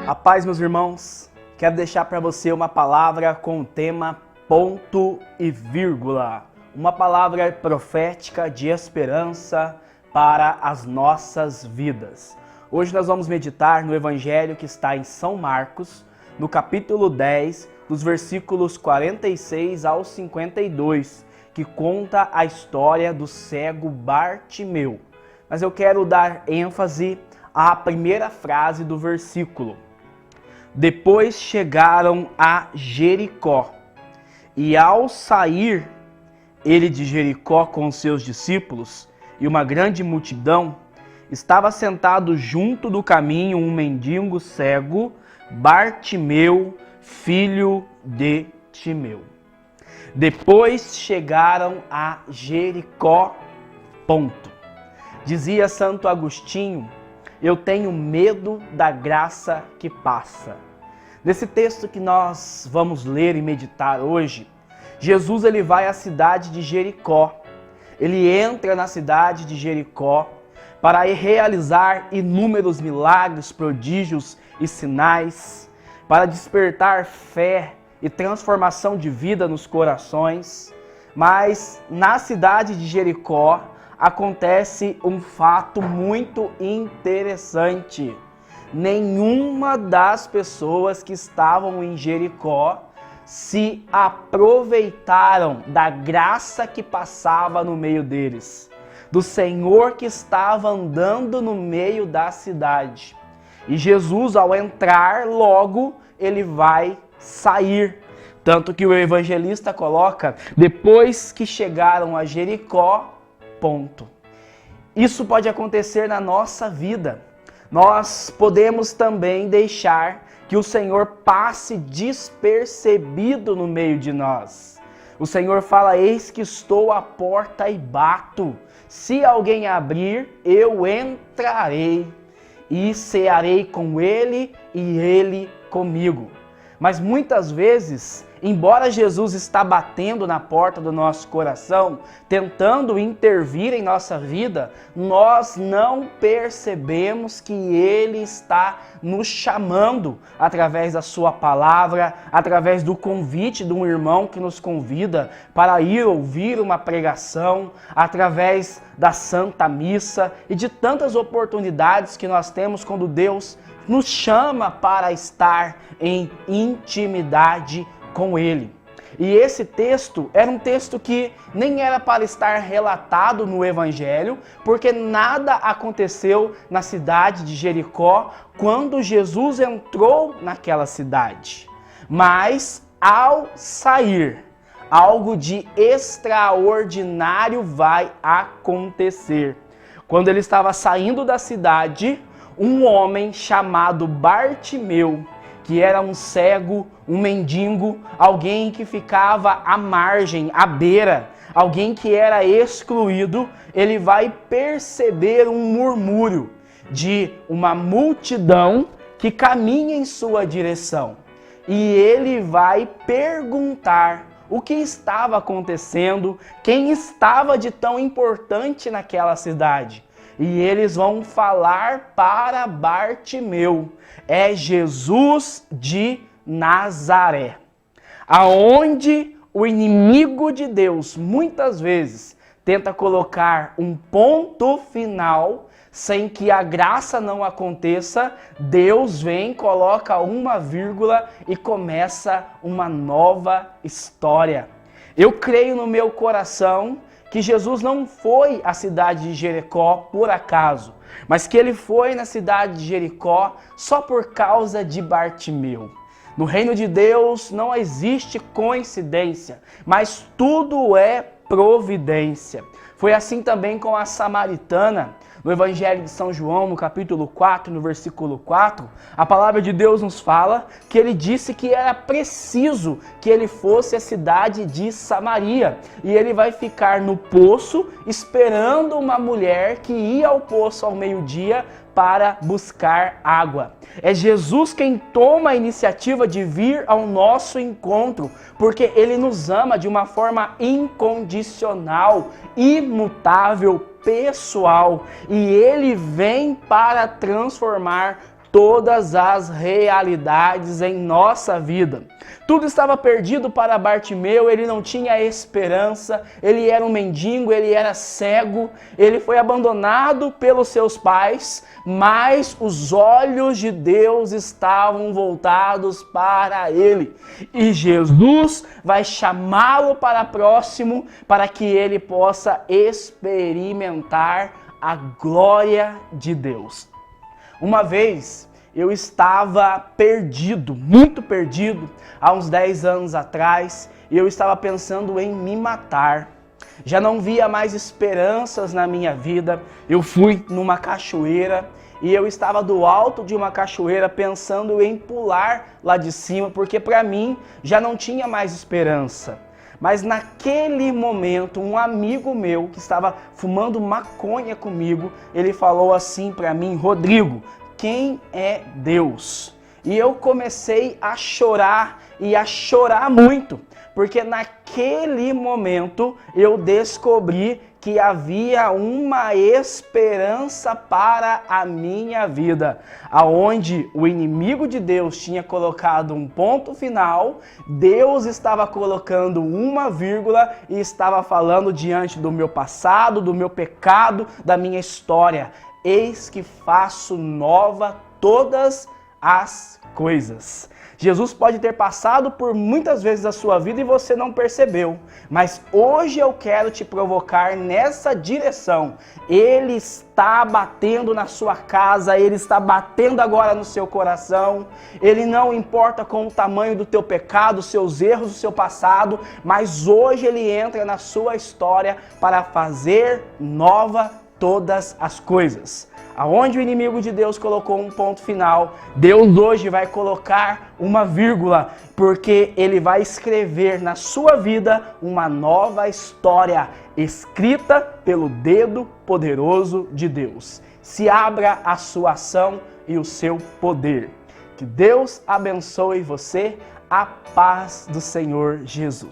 A paz, meus irmãos, quero deixar para você uma palavra com o tema ponto e vírgula. Uma palavra profética de esperança para as nossas vidas. Hoje nós vamos meditar no evangelho que está em São Marcos, no capítulo 10, dos versículos 46 ao 52, que conta a história do cego Bartimeu. Mas eu quero dar ênfase à primeira frase do versículo. Depois chegaram a Jericó, e ao sair ele de Jericó com os seus discípulos e uma grande multidão, estava sentado junto do caminho um mendigo cego, Bartimeu, filho de Timeu. Depois chegaram a Jericó, ponto. Dizia Santo Agostinho: eu tenho medo da graça que passa. Nesse texto que nós vamos ler e meditar hoje, Jesus ele vai à cidade de Jericó. Ele entra na cidade de Jericó para realizar inúmeros milagres, prodígios e sinais, para despertar fé e transformação de vida nos corações. Mas na cidade de Jericó acontece um fato muito interessante. Nenhuma das pessoas que estavam em Jericó se aproveitaram da graça que passava no meio deles, do Senhor que estava andando no meio da cidade. E Jesus, ao entrar, logo ele vai sair. Tanto que o evangelista coloca: depois que chegaram a Jericó, ponto. Isso pode acontecer na nossa vida. Nós podemos também deixar que o Senhor passe despercebido no meio de nós. O Senhor fala: eis que estou à porta e bato. Se alguém abrir, eu entrarei e cearei com ele e ele comigo. Mas muitas vezes, embora Jesus está batendo na porta do nosso coração, tentando intervir em nossa vida, nós não percebemos que Ele está nos chamando através da sua palavra, através do convite de um irmão que nos convida para ir ouvir uma pregação, através da Santa Missa e de tantas oportunidades que nós temos quando Deus nos chama para estar em intimidade com Ele. E esse texto era um texto que nem era para estar relatado no Evangelho, porque nada aconteceu na cidade de Jericó quando Jesus entrou naquela cidade. Mas ao sair, algo de extraordinário vai acontecer. Quando ele estava saindo da cidade, um homem chamado Bartimeu, que era um cego, um mendigo, alguém que ficava à margem, à beira, alguém que era excluído, ele vai perceber um murmúrio de uma multidão que caminha em sua direção. E ele vai perguntar o que estava acontecendo, quem estava de tão importante naquela cidade. E eles vão falar para Bartimeu: é Jesus de Nazaré. Aonde o inimigo de Deus muitas vezes tenta colocar um ponto final sem que a graça não aconteça, Deus vem, coloca uma vírgula e começa uma nova história. Eu creio no meu coração que Jesus não foi à cidade de Jericó por acaso, mas que ele foi na cidade de Jericó só por causa de Bartimeu. No reino de Deus não existe coincidência, mas tudo é providência. Foi assim também com a samaritana. No Evangelho de São João, no capítulo 4, no versículo 4, a palavra de Deus nos fala que ele disse que era preciso que ele fosse à cidade de Samaria. E ele vai ficar no poço esperando uma mulher que ia ao poço ao meio-dia para buscar água. É Jesus quem toma a iniciativa de vir ao nosso encontro, porque Ele nos ama de uma forma incondicional, imutável, pessoal, e Ele vem para transformar todas as realidades em nossa vida. Tudo estava perdido para Bartimeu, ele não tinha esperança, ele era um mendigo, ele era cego, ele foi abandonado pelos seus pais, mas os olhos de Deus estavam voltados para ele. E Jesus vai chamá-lo para próximo para que ele possa experimentar a glória de Deus. Uma vez eu estava perdido, muito perdido, há uns 10 anos atrás, e eu estava pensando em me matar. Já não via mais esperanças na minha vida. Eu fui numa cachoeira e eu estava do alto de uma cachoeira pensando em pular lá de cima, porque para mim já não tinha mais esperança. Mas naquele momento, um amigo meu que estava fumando maconha comigo, ele falou assim para mim: Rodrigo, quem é Deus? E eu comecei a chorar e a chorar muito, porque naquele momento eu descobri que havia uma esperança para a minha vida, aonde o inimigo de Deus tinha colocado um ponto final, Deus estava colocando uma vírgula e estava falando diante do meu passado, do meu pecado, da minha história: eis que faço nova todas as coisas. Jesus pode ter passado por muitas vezes a sua vida e você não percebeu, mas hoje eu quero te provocar nessa direção. Ele está batendo na sua casa, ele está batendo agora no seu coração. Ele não importa com o tamanho do teu pecado, os seus erros, o seu passado, mas hoje ele entra na sua história para fazer nova todas as coisas. Aonde o inimigo de Deus colocou um ponto final, Deus hoje vai colocar uma vírgula, porque ele vai escrever na sua vida uma nova história, escrita pelo dedo poderoso de Deus. Se abra a sua ação e o seu poder. Que Deus abençoe você, a paz do Senhor Jesus.